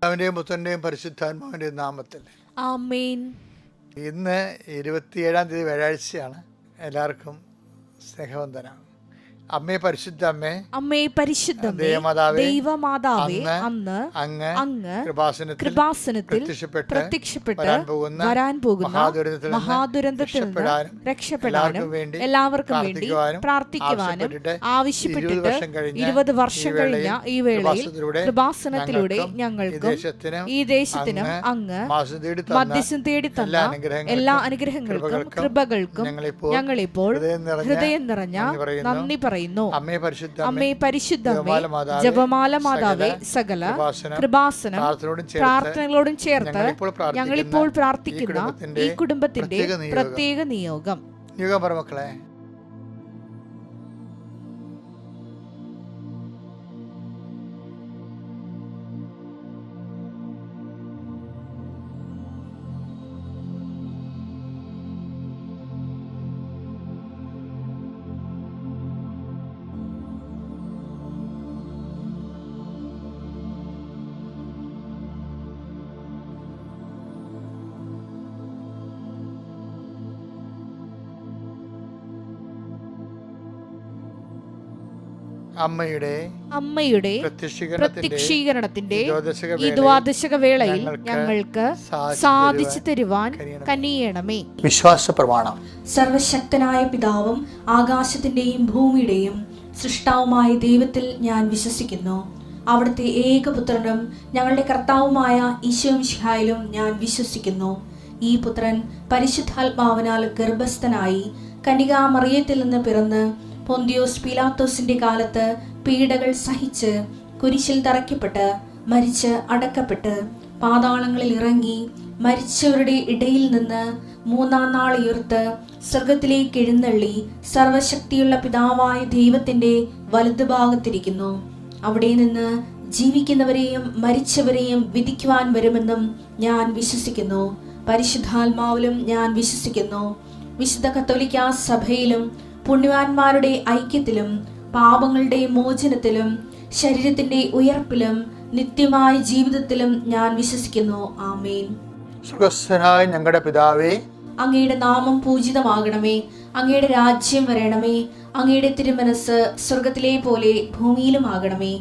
അവൻ്റെയും പുത്രൻ്റെയും പരിശുദ്ധാത്മാവിൻ്റെയും നാമത്തിൽ ആമേൻ. ഇന്ന് 27-ാം തീയതി വ്യാഴാഴ്ചയാണ്. എല്ലാവർക്കും സ്നേഹവന്ദനം. അമ്മേ പരിശുദ്ധ അമ്മേ, അമ്മേ പരിശുദ്ധമേ, ദൈവമാതാവേ, അന്ന് അങ്ങ് കൃപാസനത്തിൽ പ്രത്യക്ഷപ്പെട്ട് വരാൻ പോകുന്ന മഹാദുരന്തത്തിൽ നിന്ന് രക്ഷപ്പെടാനും എല്ലാവർക്കും വേണ്ടി പ്രാർത്ഥിക്കുവാനും ആവശ്യപ്പെട്ടിട്ട് 20 വർഷം കഴിഞ്ഞ ഈ വേളയിൽ കൃപാസനത്തിലൂടെ ഞങ്ങൾക്കും ഈ ദേശത്തിനും അങ്ങ് മധ്യസ്ഥം തേടി തന്ന എല്ലാ അനുഗ്രഹങ്ങൾക്കും കൃപകൾക്കും ഞങ്ങളിപ്പോൾ ഹൃദയം നിറഞ്ഞ നന്ദി പറയുന്നു. അമ്മേ പരിശുദ്ധമേ, ജപമാല മാതാവേ, സകല കൃപാസനം പ്രാർത്ഥനകളോടും ചേർത്ത് ഞങ്ങളിപ്പോൾ പ്രാർത്ഥിക്കുന്ന ഈ കുടുംബത്തിന്റെ പ്രത്യേക നിയോഗം. മക്കളെ, അമ്മയുടെ പ്രത്യക്ഷീകരണത്തിന്റെ ഈ ദ്വാദശക വേളയിൽ ഞങ്ങൾക്ക് സാധിച്ചു തരുവാൻ കനിയണമേ. വിശ്വാസ പ്രമാണം. സർവശക്തനായ പിതാവും ആകാശത്തിന്റെയും ഭൂമിയുടെയും സൃഷ്ടാവുമായ ദൈവത്തിൽ ഞാൻ വിശ്വസിക്കുന്നു. അവിടുത്തെ ഏകപുത്രനും ഞങ്ങളുടെ കർത്താവുമായ ഈശോമിശിഹായിലും ഞാൻ വിശ്വസിക്കുന്നു. ഈ പുത്രൻ പരിശുദ്ധാത്മാവിനാൽ ഗർഭസ്ഥനായി കന്യകാമറിയത്തിൽ നിന്ന് പിറന്ന് പൊന്തിയോസ് പീലാത്തോസിന്റെ കാലത്ത് പീഡകൾ സഹിച്ച് കുരിശിൽ തറയ്ക്കപ്പെട്ട് മരിച്ച് അടക്കപ്പെട്ട് പാതാളങ്ങളിൽ ഇറങ്ങി മരിച്ചവരുടെ ഇടയിൽ നിന്ന് 3-ാം നാൾ ഉയർത്ത് സ്വർഗത്തിലേക്ക് എഴുന്നള്ളി സർവശക്തിയുള്ള പിതാവായ ദൈവത്തിന്റെ വലതുഭാഗത്തിരിക്കുന്നു. അവിടെ നിന്ന് ജീവിക്കുന്നവരെയും മരിച്ചവരെയും വിധിക്കുവാൻ വരുമെന്നും ഞാൻ വിശ്വസിക്കുന്നു. പരിശുദ്ധാത്മാവിലും ഞാൻ വിശ്വസിക്കുന്നു. വിശുദ്ധ കത്തോലിക്കാ സഭയിലും പുണ്യവാന്മാരുടെ ഐക്യത്തിലും പാപങ്ങളുടെ മോചനത്തിലും ശരീരത്തിന്റെ ഉയർപ്പിലും നിത്യമായ ജീവിതത്തിലും ഞാൻ വിശ്വസിക്കുന്നു. ആമേൻ. സ്വർഗ്ഗസ്ഥനായ ഞങ്ങളുടെ പിതാവേ, അങ്ങയുടെ നാമം പൂജിതമാകണമേ. അങ്ങയുടെ രാജ്യം വരണമേ. അങ്ങയുടെ തിരുമനസ് സ്വർഗത്തിലെ പോലെ ഭൂമിയിലും ആകണമേ.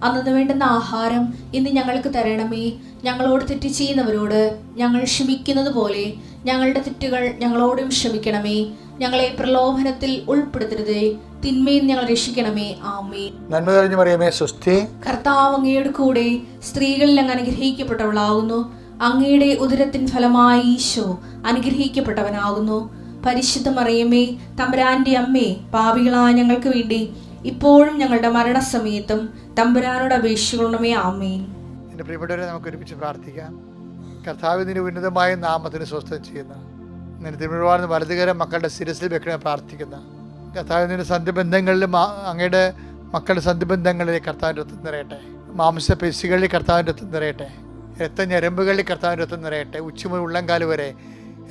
അന്നു വേണ്ടുന്ന ആഹാരം ഇന്ന് ഞങ്ങൾക്ക് തരണമേ. ഞങ്ങളോട് തെറ്റ് ചെയ്യുന്നവരോട് ഞങ്ങൾ ക്ഷമിക്കുന്നത് പോലെ ഞങ്ങളുടെ തെറ്റുകൾ ഞങ്ങളോടും ക്ഷമിക്കണമേ. ഞങ്ങളെ പ്രലോഭനത്തിൽ ഉൾപ്പെടുത്തരുതേ, തിന്മയിൽ ഞങ്ങൾ രക്ഷിക്കണമേ. ആമേൻ. നന്മ നിറഞ്ഞ മറിയമേ, സ്വസ്തി. കർത്താവ് അങ്ങയുടെ കൂടെ സ്ത്രീകളിൽ അങ്ങ് അനുഗ്രഹിക്കപ്പെട്ടവളാകുന്നു. അങ്ങയുടെ ഉദരത്തിൻ ഫലമായി ഈശോ അനുഗ്രഹിക്കപ്പെട്ടവനാകുന്നു. പരിശുദ്ധ മറിയമേ, തമ്പുരാന്റെ അമ്മേ, പാപികളായ ഞങ്ങൾക്ക് വേണ്ടി ഇപ്പോഴും ഞങ്ങളുടെ മരണസമയത്തും തമ്പുരാനോട് അപേക്ഷിക്കണമേ. ആമേൻ. എൻ്റെ പ്രിയപ്പെട്ടവരെ, നമുക്ക് ഒരുമിച്ച് പ്രാർത്ഥിക്കാം. കർത്താവിന്റെ ഉന്നതമായ നാമത്തിന് സ്വസ്ഥം ചെയ്യുന്ന തിരുമുഴുവാൻ വലതുകരം മക്കളുടെ ശിരസിൽ വെക്കണേ പ്രാർത്ഥിക്കുന്ന കർത്താവിൻ്റെ സന്ധിബന്ധങ്ങളിലും അങ്ങയുടെ മക്കളുടെ സന്ധിബന്ധങ്ങളിൽ കർത്താവിൻ്റെ രക്തം നിറയട്ടെ. മാംസപേശികളിൽ കർത്താവിൻ്റെ രക്തം നിറയട്ടെ. രക്തഞരമ്പുകളിൽ കർത്താവിൻ്റെ രക്തം നിറയട്ടെ. ഉച്ചമുതൽ ഉള്ളംകാല് വരെ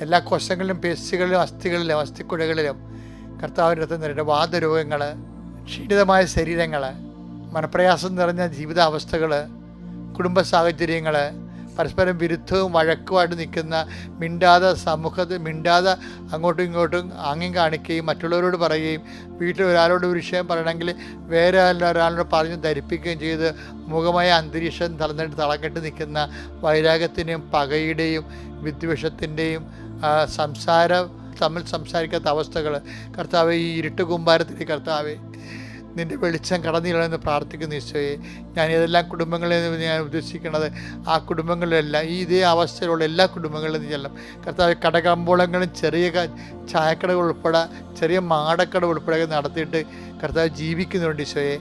എല്ലാ കോശങ്ങളിലും പേശികളിലും അസ്ഥികളിലും അസ്ഥിക്കുഴകളിലും കർത്താവിൻ്റെ രക്തം നിറയട്ടെ. വാതരോഗങ്ങൾ, ക്ഷീണിതമായ ശരീരങ്ങൾ, മനപ്രയാസം നിറഞ്ഞ ജീവിതാവസ്ഥകൾ, കുടുംബ സാഹചര്യങ്ങൾ, പരസ്പരം വിരുദ്ധവും വഴക്കുമായിട്ട് നിൽക്കുന്ന, മിണ്ടാതെ അങ്ങോട്ടും ഇങ്ങോട്ടും ആംഗ്യം കാണിക്കുകയും മറ്റുള്ളവരോട് പറയുകയും വീട്ടിൽ ഒരാളോട് ഒരു വിഷയം പറയണമെങ്കിൽ വേറെ ഒരാളോട് പറഞ്ഞ് ധരിപ്പിക്കുകയും ചെയ്ത് മുഖമായ അന്തരീക്ഷം തളക്കെട്ട് നിൽക്കുന്ന വൈരാഗ്യത്തിൻ്റെയും പകയുടെയും വിദ്വേഷത്തിൻ്റെയും തമ്മിൽ സംസാരിക്കാത്ത അവസ്ഥകൾ കർത്താവെ, ഈ ഇരുട്ട് കൂമ്പാരത്തിൽ കർത്താവെ നിൻ്റെ വെളിച്ചം കടന്നില്ലെന്ന് പ്രാർത്ഥിക്കുന്ന ഈശോയെ, ഞാൻ ഏതെല്ലാം കുടുംബങ്ങളിൽ ഞാൻ ഉദ്ദേശിക്കുന്നത് ആ കുടുംബങ്ങളിലെല്ലാം ഈ ഇതേ അവസ്ഥയിലുള്ള എല്ലാ കുടുംബങ്ങളിലും ചെല്ലാം കർത്താവ്. കടകമ്പോളങ്ങളും ചെറിയ ചായക്കടകൾ ഉൾപ്പെടെ ചെറിയ മാടക്കട ഉൾപ്പെടെ നടത്തിയിട്ട് കർത്താവ് ജീവിക്കുന്നുണ്ട് ഈശോയെ.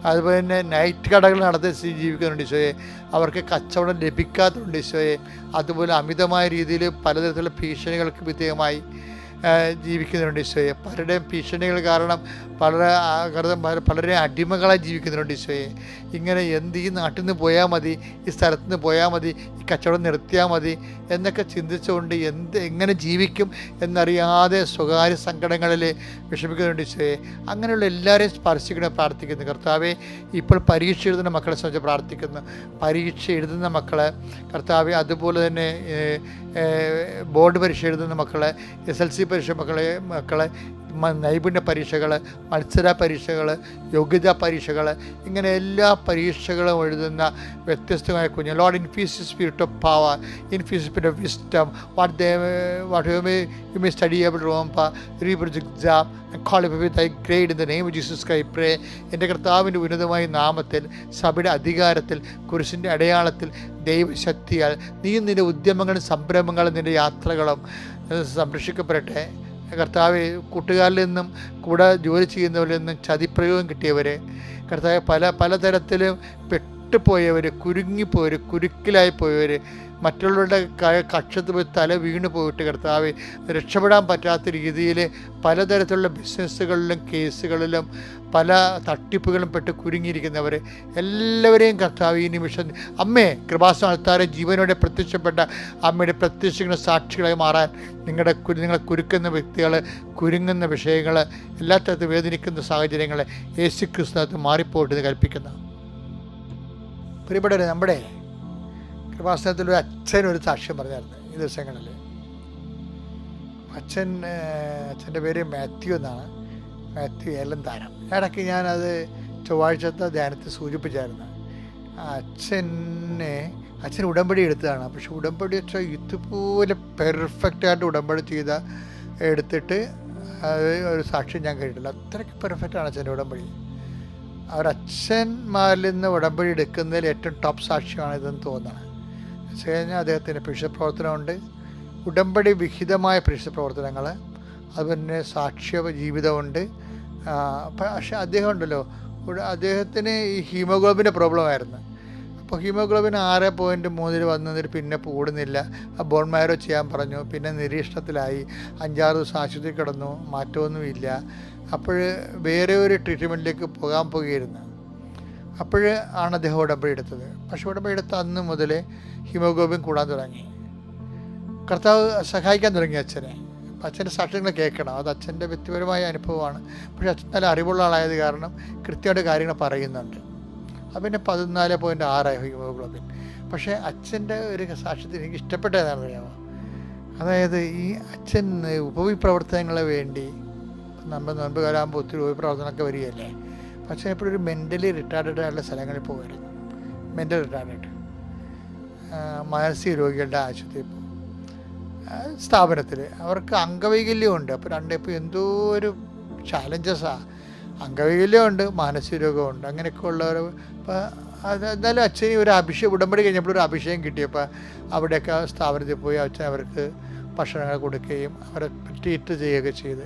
അതുപോലെ തന്നെ നൈറ്റ് കടകൾ നടത്തി ജീവിക്കുന്നുണ്ട് ഈശോയെ. അവർക്ക് കച്ചവടം ലഭിക്കാത്തതുണ്ട് ഈശോയെ. അതുപോലെ അമിതമായ രീതിയിൽ പലതരത്തിലുള്ള ഭീഷണികൾക്ക് വിധേയമായി ജീവിക്കുന്നുണ്ട് ഈശോയെ. പലരുടെയും ഭീഷണികൾ കാരണം പലരെയും അടിമകളായി ജീവിക്കുന്നുണ്ട് ഈശോയെ. ഇങ്ങനെ ഈ നാട്ടിൽ നിന്ന് പോയാൽ മതി, ഈ സ്ഥലത്ത് നിന്ന് പോയാൽ മതി, ഈ കച്ചവടം നിർത്തിയാൽ മതി എന്നൊക്കെ ചിന്തിച്ചുകൊണ്ട് എങ്ങനെ ജീവിക്കും എന്നറിയാതെ സ്വകാര്യ സങ്കടങ്ങളിൽ വിഷമിക്കുന്നുണ്ട് ഈശോയെ. അങ്ങനെയുള്ള എല്ലാവരെയും സ്പർശിക്കണം പ്രാർത്ഥിക്കുന്നു. കർത്താവെ, ഇപ്പോൾ പരീക്ഷ എഴുതുന്ന മക്കളെ സംബന്ധിച്ച് പ്രാർത്ഥിക്കുന്നു. പരീക്ഷ എഴുതുന്ന മക്കളെ കർത്താവെ, അതുപോലെ തന്നെ ബോർഡ് പരീക്ഷ എഴുതുന്ന മക്കളെ, SLC പരീക്ഷ മക്കളെ നൈപുണ്യ പരീക്ഷകൾ, മത്സര പരീക്ഷകൾ, യോഗ്യതാ പരീക്ഷകൾ, ഇങ്ങനെ എല്ലാ പരീക്ഷകളും എഴുതുന്ന വ്യത്യസ്തമായ കുഞ്ഞ്. Lord, infuse spirit of power, infuse spirit of wisdom, what you may study able റോംപ റീപ്രൊജ് exam qualify with A grade in the name of Jesus Christ pray. എൻ്റെ കർത്താവിൻ്റെ ഉന്നതമായ നാമത്തിൽ, സഭയുടെ അധികാരത്തിൽ, കുരിശിൻ്റെ അടയാളത്തിൽ, ദൈവശക്തിയാൽ നിൻ്റെ ഉദ്യമങ്ങളും സംരംഭങ്ങളും നിൻ്റെ യാത്രകളും സംരക്ഷിക്കപ്പെടട്ടെ. കർത്താവ്, കൂട്ടുകാരിൽ നിന്നും കൂടെ ജോലി ചെയ്യുന്നവരിൽ നിന്നും ചതിപ്രയോഗം കിട്ടിയവരെ, കർത്താവ് പലതരത്തിലും പെട്ടുപോയവർ, കുരുങ്ങിപ്പോയവർ, കുരുക്കിലായിപ്പോയവർ, മറ്റുള്ളവരുടെ കക്ഷത്ത് പോയി തല വീണ് പോയിട്ട് കർത്താവ് രക്ഷപ്പെടാൻ പറ്റാത്ത രീതിയിൽ പലതരത്തിലുള്ള ബിസിനസ്സുകളിലും കേസുകളിലും പല തട്ടിപ്പുകളും പെട്ട് കുരുങ്ങിയിരിക്കുന്നവർ എല്ലാവരെയും കർത്താവ് ഈ നിമിഷം അമ്മേ കൃപാസനത്താരെ ജീവനോടെ പ്രത്യക്ഷപ്പെട്ട അമ്മയുടെ പ്രത്യക്ഷങ്ങളുടെ സാക്ഷികളായി മാറാൻ നിങ്ങളെ കുരുക്കുന്ന വ്യക്തികൾ, കുരുങ്ങുന്ന വിഷയങ്ങൾ, എല്ലാ തരത്തിൽ വേദനിക്കുന്ന സാഹചര്യങ്ങൾ യേശുക്രിസ്തുവിനകത്ത് മാറിപ്പോയിട്ട് കൽപ്പിക്കുന്നു. പ്രിയപ്പെട്ടവരെ, നമ്മുടെ കൃപാസനത്തിലൊരു അച്ഛനൊരു സാക്ഷ്യം പറഞ്ഞായിരുന്നു ഈ ദിവസങ്ങളിൽ. അച്ഛൻ്റെ പേര് മാത്യു എന്നാണ്, മാത്യു ഏലന്താനം. ഇടയ്ക്ക് ഞാനത് ചൊവ്വാഴ്ചത്തെ ധ്യാനത്തിൽ സൂചിപ്പിച്ചായിരുന്നു. അച്ഛൻ ഉടമ്പടി എടുത്തതാണ്. പക്ഷെ ഉടമ്പടി വെച്ചാൽ ഇതുപോലെ പെർഫെക്റ്റായിട്ട് ഉടമ്പടി എടുത്തിട്ട് അത് ഒരു സാക്ഷ്യം ഞാൻ കേട്ടില്ല. അത്രയ്ക്ക് പെർഫെക്റ്റാണ് അച്ഛൻ്റെ ഉടമ്പടി. അവരച്ഛന്മാരിൽ നിന്ന് ഉടമ്പടി എടുക്കുന്നതിൽ ഏറ്റവും ടോപ്പ് സാക്ഷ്യമാണ് ഇതെന്ന് തോന്നുന്നത്. വെച്ച് കഴിഞ്ഞാൽ അദ്ദേഹത്തിന് പ്രേക്ഷിത പ്രവർത്തനമുണ്ട്, ഉടമ്പടി വിഹിതമായ പ്രേക്ഷിത പ്രവർത്തനങ്ങൾ, അതുപോലെ സാക്ഷ്യ ജീവിതമുണ്ട്. പക്ഷേ അദ്ദേഹം ഉണ്ടല്ലോ, അദ്ദേഹത്തിന് ഈ ഹീമോഗ്ലോബിൻ്റെ പ്രോബ്ലം ആയിരുന്നു. അപ്പോൾ ഹീമോഗ്ലോബിൻ 6.3 വന്നതിൽ പിന്നെ കൂടുന്നില്ല. ബോൺ മാരോ ചെയ്യാൻ പറഞ്ഞു. പിന്നെ നിരീക്ഷണത്തിലായി, 5-6 ദിവസം ആശുപത്രി കിടന്നു, മാറ്റമൊന്നുമില്ല. അപ്പോൾ വേറെ ഒരു ട്രീറ്റ്മെൻറ്റിലേക്ക് പോകുകയായിരുന്നു. ആണ് അദ്ദേഹം ഉടമ്പടി എടുത്തത്. പക്ഷേ ഉടമ്പടി എടുത്ത അന്ന് മുതൽ ഹീമോഗ്ലോബിൻ കൂടാൻ തുടങ്ങി. കർത്താവ് സഹായിക്കാൻ തുടങ്ങി അച്ഛനെ. അച്ഛൻ്റെ സാക്ഷ്യങ്ങൾ കേൾക്കണം, അത് അച്ഛൻ്റെ വ്യക്തിപരമായ അനുഭവമാണ്. പക്ഷേ അച്ഛൻ നല്ല അറിവുള്ള ആളായത് കാരണം കൃത്യമായിട്ട് കാര്യങ്ങൾ പറയുന്നുണ്ട്. അപ്പം പിന്നെ 14.6 ഹീമോഗ്ലോബിൻ. പക്ഷേ അച്ഛൻ്റെ ഒരു സാക്ഷ്യത്തിൽ എനിക്ക് ഇഷ്ടപ്പെട്ടതെന്നാണെന്ന് അറിയാമോ? അതായത് ഈ അച്ഛൻ ഉപവിപ്രവർത്തനങ്ങളെ വേണ്ടി, നമ്മൾ നോമ്പ് കാലാകുമ്പോൾ ഒത്തിരി ഉപവിപ്രവർത്തനമൊക്കെ വരികയല്ലേ. പക്ഷേ എപ്പോഴും ഒരു മെൻ്റലി റിട്ടാർഡഡ് ആയിട്ടുള്ള സ്ഥലങ്ങളിൽ പോകുമായിരുന്നു. മെൻ്റൽ റിട്ടാർഡഡ് മാനസിക രോഗികളുടെ ആശുപത്രി സ്ഥാപനത്തിൽ അവർക്ക് അംഗവൈകല്യമുണ്ട്. അപ്പോൾ ഇപ്പോൾ എന്തോ ഒരു ചാലഞ്ചസാണ്. അംഗവൈകല്യമുണ്ട്, മാനസിക രോഗമുണ്ട്, അങ്ങനെയൊക്കെ ഉള്ളവർ. അപ്പോൾ എന്നാലും അച്ഛന് ഒരു ഉടമ്പടി കഴിഞ്ഞപ്പോൾ ഒരു അഭിഷേകം കിട്ടിയപ്പോൾ അവിടെയൊക്കെ സ്ഥാപനത്തിൽ പോയി അച്ഛൻ അവർക്ക് ഭക്ഷണങ്ങൾ കൊടുക്കുകയും അവരെ ട്രീറ്റ് ചെയ്യുകയൊക്കെ ചെയ്ത്.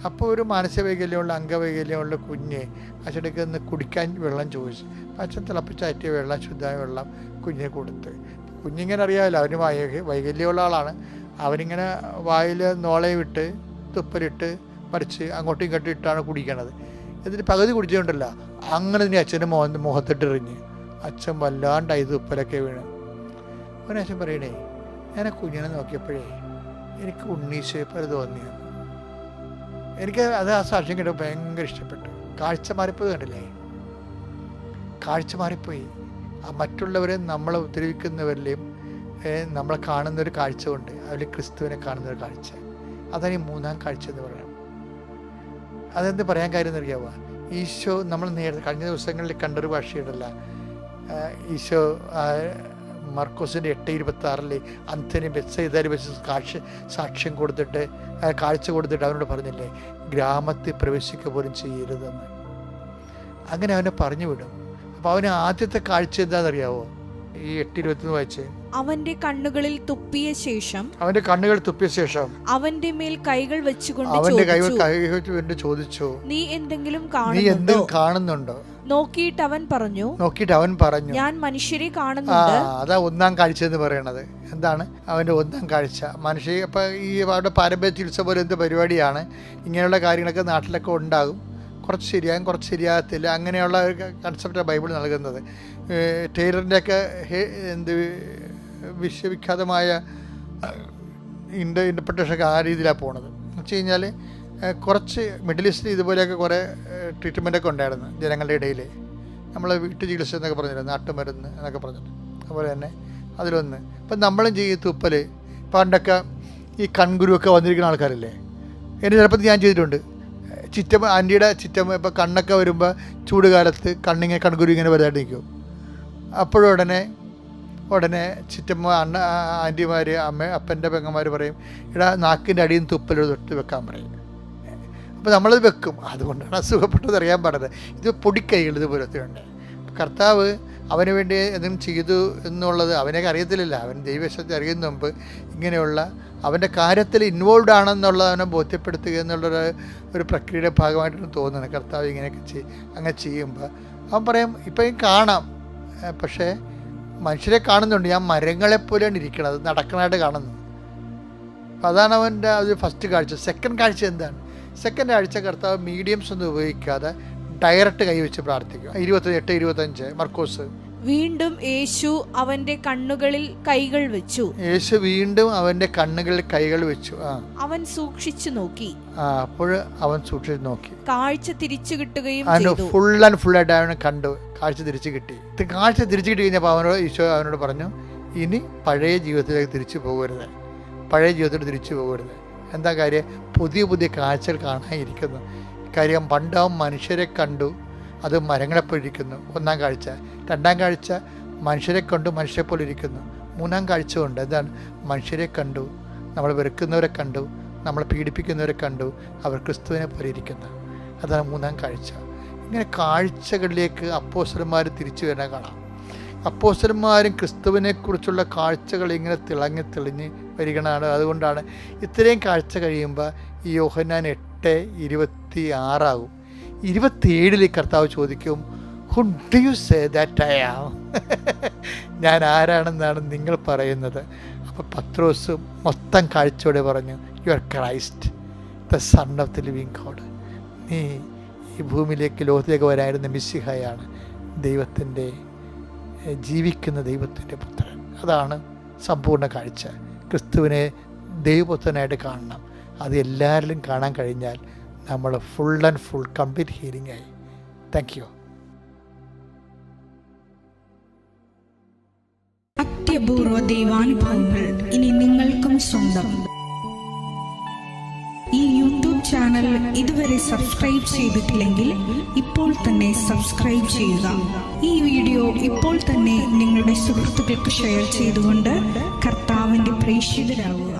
അപ്പോൾ ഒരു മാനസിക വൈകല്യമുള്ള, അംഗവൈകല്യമുള്ള കുഞ്ഞ് അച്ഛനക്ക് ഒന്ന് കുടിക്കാൻ വെള്ളം ചോദിച്ചു. അപ്പം അച്ഛൻ തിളപ്പിച്ചാറ്റിയ വെള്ളം, ശുദ്ധമായ വെള്ളം കുഞ്ഞിനെ കൊടുത്ത്. കുഞ്ഞിങ്ങനെ അറിയാമല്ലോ, അവന് വൈകല്യമുള്ള ആളാണ്. അവനിങ്ങനെ വായിൽ നോളയും ഇട്ട് തുപ്പലിട്ട് മറിച്ച് അങ്ങോട്ടും ഇങ്ങോട്ടും ഇട്ടാണ് കുടിക്കണത്. എന്നിട്ട് പകുതി കുടിച്ചുകൊണ്ടല്ല, അങ്ങനെ തന്നെ അച്ഛൻ്റെ മുഖത്തിട്ടെറിഞ്ഞ് അച്ഛൻ വല്ലാണ്ടായി തുപ്പലൊക്കെ വീണ്. അവൻ അച്ഛൻ പറയണേ, ഞാൻ കുഞ്ഞിനെ നോക്കിയപ്പോഴേ എനിക്ക് ഉണ്ണീശോയെ പോലെ തോന്നിയത്. എനിക്ക് ആ സാക്ഷ്യം കേട്ടപ്പോൾ ഭയങ്കര ഇഷ്ടപ്പെട്ടു. കാഴ്ച മാറിപ്പോയി, കണ്ടില്ലേ? കാഴ്ച മാറിപ്പോയി. മറ്റുള്ളവരെ നമ്മളെ ഉപദ്രവിക്കുന്നവരിലെയും നമ്മളെ കാണുന്നൊരു കാഴ്ച കൊണ്ട് അതിൽ ക്രിസ്തുവിനെ കാണുന്നൊരു കാഴ്ച. അതാണ് ഈ 3-ാം കാഴ്ച എന്ന് പറയുന്നത്. അതെന്ത് പറയാൻ കാര്യം എന്നറിയാവുക? ഈശോ നമ്മൾ കഴിഞ്ഞ ദിവസങ്ങളിൽ കണ്ടൊരു ഭാഷയുണ്ടല്ല, ഈശോ മർക്കോസിൻ്റെ 8:26 അന്ത്യന് ബെത്സയിദയിൽ വെച്ച് സാക്ഷ്യം കൊടുത്തിട്ട്, കാഴ്ച കൊടുത്തിട്ട് അവനോട് പറഞ്ഞില്ലേ, ഗ്രാമത്തിൽ പ്രവേശിക്കുക പോലും ചെയ്യരുതെന്ന്. അങ്ങനെ അവനെ പറഞ്ഞു വിടും. അപ്പോൾ അവന് ആദ്യത്തെ കാഴ്ച എന്താണെന്നറിയാവോ? ഈ 8:21 വായിച്ച്, അവന്റെ കണ്ണുകളിൽ തുപ്പിയ ശേഷം അവന്റെ മേൽ കൈകൾ വെച്ചുകൊണ്ട് ചോദിച്ചു, നീ എന്തെങ്കിലും കാണുന്നുണ്ടോ? നോക്കിയിട്ട് അവൻ പറഞ്ഞു, ഞാൻ മനുഷ്യരെ കാണുന്നുണ്ട്. അതാ ഒന്നാം കാഴ്ച എന്ന് പറയണത്. എന്താണ് അവന്റെ ഒന്നാം കാഴ്ച? മനുഷ്യ ഇപ്പൊ ഈ അവരുടെ പാരമ്പര്യ ചികിത്സ പോലെ എന്ത് പരിപാടിയാണ്. ഇങ്ങനെയുള്ള കാര്യങ്ങളൊക്കെ നാട്ടിലൊക്കെ ഉണ്ടാകും. കുറച്ച് ശരിയാകും, കുറച്ച് ശരിയാകത്തില്ല. അങ്ങനെയുള്ള ഒരു കൺസെപ്റ്റാണ് ബൈബിൾ നൽകുന്നത്. ടൈലറിൻ്റെയൊക്കെ വിശ്വവിഖ്യാതമായ ഇൻ്റർപ്രിട്ടേഷനൊക്കെ ആ രീതിയിലാണ് പോണത്. എന്ന് വെച്ച് കഴിഞ്ഞാൽ കുറച്ച് മിഡിൽ ഈസ്റ്റിൽ ഇതുപോലെയൊക്കെ കുറേ ട്രീറ്റ്മെൻറ്റൊക്കെ ഉണ്ടായിരുന്നു ജനങ്ങളുടെ ഇടയിൽ. നമ്മൾ വീട്ടു ചികിത്സ എന്നൊക്കെ പറഞ്ഞിരുന്നു, നാട്ടുമരുന്ന് എന്നൊക്കെ പറഞ്ഞിട്ട്. അതുപോലെ തന്നെ അതിലൊന്ന് ഇപ്പം നമ്മളും ചെയ്യും തുപ്പൽ. പണ്ടൊക്കെ ഈ കൺകുരുവൊക്കെ വന്നിരിക്കുന്ന ആൾക്കാരില്ലേ, എൻ്റെ ചിലപ്പോൾ ഞാൻ ചെയ്തിട്ടുണ്ട്. ആൻറ്റിയുടെ ചിറ്റമ്മ ഇപ്പോൾ കണ്ണൊക്കെ വരുമ്പോൾ ചൂട് കാലത്ത് കണ്ണിങ്ങനെ കൺകുരു ഇങ്ങനെ വലുതായിട്ട് നിൽക്കും. അപ്പോഴും ഉടനെ ചിറ്റമ്മ ആൻറ്റിമാർ അപ്പൻ്റെ പെങ്ങന്മാർ പറയും, ഇവിടെ നാക്കിൻ്റെ അടിയിൽ നിന്ന് തുപ്പൽ തൊട്ട് വെക്കാൻ പറയും. അപ്പോൾ നമ്മളത് വെക്കും. അതുകൊണ്ടാണ് അസുഖപ്പെട്ടത് അറിയാൻ പാടില്ല. ഇത് പൊടിക്കൈകൾ ഇതുപോലത്തെ ഉണ്ട്. കർത്താവ് അവന് വേണ്ടി എന്തെങ്കിലും ചെയ്തു എന്നുള്ളത് അവനൊക്കെ അറിയത്തില്ല. അവൻ ദൈവശക്തി അറിയുന്ന മുമ്പ് ഇങ്ങനെയുള്ള അവൻ്റെ കാര്യത്തിൽ ഇൻവോൾവ് ആണെന്നുള്ളത് അവനെ ബോധ്യപ്പെടുത്തുക എന്നുള്ളൊരു പ്രക്രിയയുടെ ഭാഗമായിട്ടാണ് തോന്നുന്നത്. കർത്താവ് ഇങ്ങനെയൊക്കെ അങ്ങനെ ചെയ്യുമ്പോൾ അവൻ പറയും, ഇപ്പം കാണാം, പക്ഷേ മനുഷ്യരെ കാണുന്നുണ്ട്, ഞാൻ മരങ്ങളെപ്പോലെയാണ് ഇരിക്കുന്നത്, നടക്കണമായിട്ട് കാണുന്നത്. അപ്പം അതാണ് അവൻ്റെ ഒരു ഫസ്റ്റ് കാഴ്ച. സെക്കൻഡ് കാഴ്ച എന്താണ്? സെക്കൻഡ് കാഴ്ച കർത്താവ് മീഡിയംസ് ഒന്നും ഉപയോഗിക്കാതെ ഡയറക്റ്റ് കൈവച്ച് പ്രാർത്ഥിക്കും. 28-25 മർക്കോസ്. വീണ്ടും യേശു അവന്റെ കണ്ണുകളിൽ കൈകൾ വെച്ചു. അവൻ സൂക്ഷിച്ചു നോക്കി. അപ്പോൾ അവൻ സൂക്ഷിച്ചു നോക്കി, കാഴ്ച തിരിച്ചു കിട്ടുകയും ഫുൾ ആൻഡ് ഫുൾ ആയിട്ട് അവനെ കണ്ടു. കാഴ്ച തിരിച്ചു കിട്ടി. കാഴ്ച തിരിച്ചു കിട്ടി കഴിഞ്ഞപ്പോൾ ഈശോ അവനോട് പറഞ്ഞു, ഇനി പഴയ ജീവിതത്തിലേക്ക് തിരിച്ചു പോകരുത്. എന്താ കാര്യം? പുതിയ പുതിയ കാഴ്ചകൾ കാണാനിരിക്കുന്നു. കാര്യം പണ്ട് അവൻ മനുഷ്യരെ കണ്ടു, അത് മരങ്ങളെപ്പോലിരിക്കുന്നു. ഒന്നാം കാഴ്ച. രണ്ടാം കാഴ്ച മനുഷ്യരെ കണ്ടു, മനുഷ്യരെപ്പോലെ ഇരിക്കുന്നു. മൂന്നാം കാഴ്ച കൊണ്ട് എന്താണ്? മനുഷ്യരെ കണ്ടു, നമ്മൾ വെറുക്കുന്നവരെ കണ്ടു, നമ്മൾ പീഡിപ്പിക്കുന്നവരെ കണ്ടു, അവർ ക്രിസ്തുവിനെ പോലെ ഇരിക്കുന്നു. അതാണ് മൂന്നാം കാഴ്ച. ഇങ്ങനെ കാഴ്ചകളിലേക്ക് അപ്പോസ്തലന്മാർ തിരിച്ചു വരാൻ കാണാം. അപ്പോസ്തലന്മാരും ക്രിസ്തുവിനെക്കുറിച്ചുള്ള കാഴ്ചകൾ ഇങ്ങനെ തെളിഞ്ഞ് വരികയാണ്. അതുകൊണ്ടാണ് ഇത്രയും കാഴ്ച കഴിയുമ്പോൾ ഈ യോഹന്നാൻ 8:26 27 കർത്താവ് ചോദിക്കും, who do you say that I am? ഞാൻ ആരാണെന്നാണ് നിങ്ങൾ പറയുന്നത്? അപ്പോൾ പത്രോസ് മൊത്തം കാഴ്ചയോടെ പറഞ്ഞു, you are Christ, the son of the living God. നീ ഈ ഭൂമിയിലേക്ക് ലോകത്തിലേക്ക് വരായിരുന്ന മിശിഹയാണ്, ദൈവത്തിൻ്റെ ജീവിക്കുന്ന ദൈവത്തിൻ്റെ പുത്രൻ. അതാണ് സമ്പൂർണ്ണ കാഴ്ച. ക്രിസ്തുവിനെ ദൈവപുത്രനായിട്ട് കാണണം. അത് എല്ലാവരിലും കാണാൻ കഴിഞ്ഞാൽ നമ്മൾ full and full complete healing ആയി. Thank you. അത്യപൂർവ ദൈവാനുഭവങ്ങൾ ഇനി നിങ്ങൾക്കും സ്വന്തം. ഈ യൂട്യൂബ് ചാനൽ ഇതുവരെ സബ്സ്ക്രൈബ് ചെയ്തിട്ടില്ലെങ്കിൽ ഇപ്പോൾ തന്നെ സബ്സ്ക്രൈബ് ചെയ്യുക. ഈ വീഡിയോ ഇപ്പോൾ തന്നെ നിങ്ങളുടെ സുഹൃത്തുക്കൾക്ക് ഷെയർ ചെയ്തുകൊണ്ട് കർത്താവിൻ്റെ പ്രേക്ഷിതരാകുക.